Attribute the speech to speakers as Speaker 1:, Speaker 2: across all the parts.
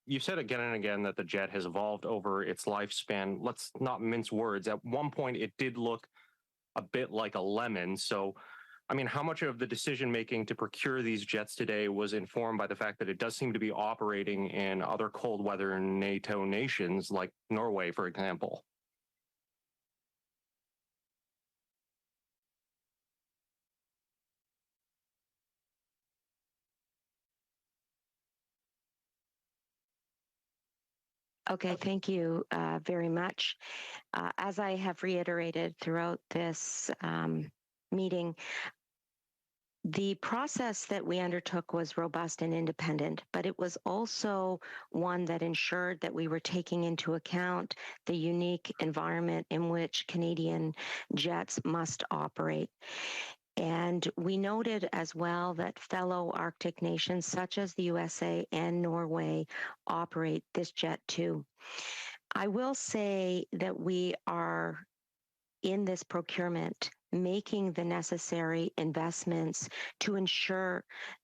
Speaker 1: You said again and again that the jet has evolved over its lifespan. Let's not mince words. At one point, it did look a bit like a lemon. So, I mean, how much of the decision making to procure these jets today was informed by the fact that it does seem to be operating in other cold weather NATO nations like Norway, for example?
Speaker 2: Okay, thank you very much. As I have reiterated throughout this meeting, the process that we undertook was robust and independent, but it was also one that ensured that we were taking into account the unique environment in which Canadian jets must operate. And we noted as well that fellow Arctic nations such as the USA and Norway operate this jet too. I will say that we are in this procurement making the necessary investments to ensure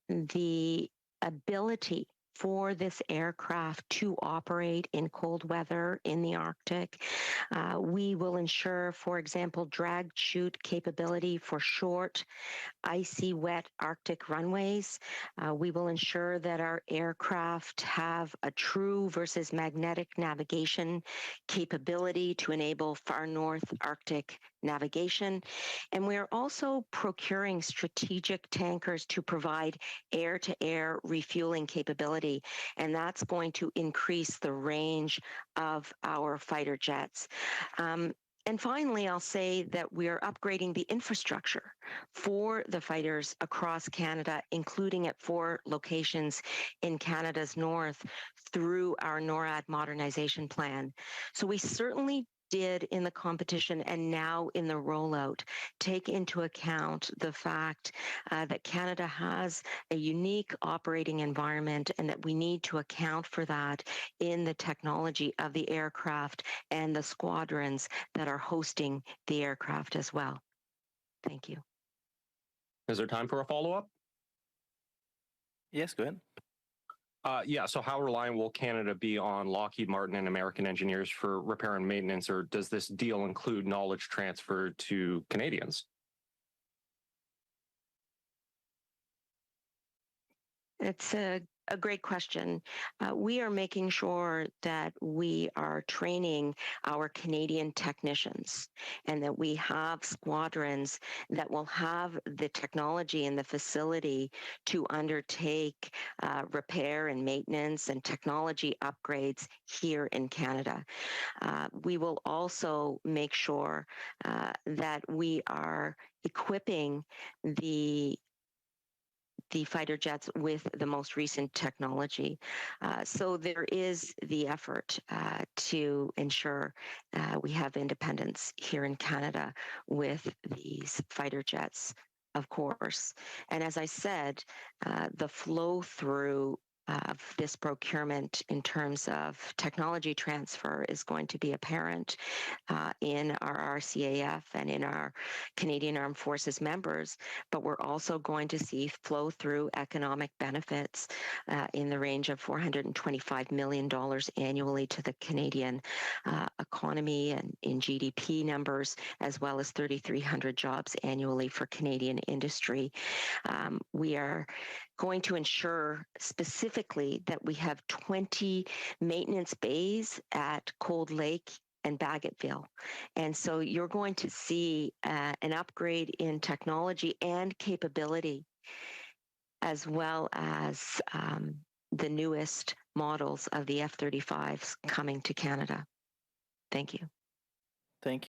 Speaker 2: the ability for this aircraft to operate in cold weather in the Arctic. We will ensure, for example, drag chute capability for short, icy, wet Arctic runways. We will ensure that our aircraft have a true versus magnetic navigation capability to enable far north Arctic navigation. And we are also procuring strategic tankers to provide air-to-air refueling capability, and that's going to increase the range of our fighter jets. And finally, I'll say that we are upgrading the infrastructure for the fighters across Canada, including at 4 locations in Canada's north through our NORAD modernization plan. So we certainly did in the competition and now in the rollout take into account the fact that Canada has a unique operating environment and that we need to account for that in the technology of the aircraft and the squadrons that are hosting the aircraft as well. Thank you.
Speaker 1: Is there time for a follow-up?
Speaker 3: Yes, go ahead.
Speaker 1: Yeah, so how reliant will Canada be on Lockheed Martin and American engineers for repair and maintenance, or does this deal include knowledge transfer to Canadians?
Speaker 2: It's a great question. We are making sure that we are training our Canadian technicians and that we have squadrons that will have the technology and the facility to undertake repair and maintenance and technology upgrades here in Canada. We will also make sure that we are equipping the fighter jets with the most recent technology. So there is the effort to ensure we have independence here in Canada with these fighter jets, of course. And as I said, the flow through of this procurement in terms of technology transfer is going to be apparent in our RCAF and in our Canadian Armed Forces members, but we're also going to see flow through economic benefits in the range of $425 million annually to the Canadian economy and in GDP numbers, as well as 3,300 jobs annually for Canadian industry. We are going to ensure specifically that we have 20 maintenance bays at Cold Lake and Baggetville. And so you're going to see an upgrade in technology and capability, as well as the newest models of the F-35s coming to Canada. Thank you.
Speaker 3: Thank you.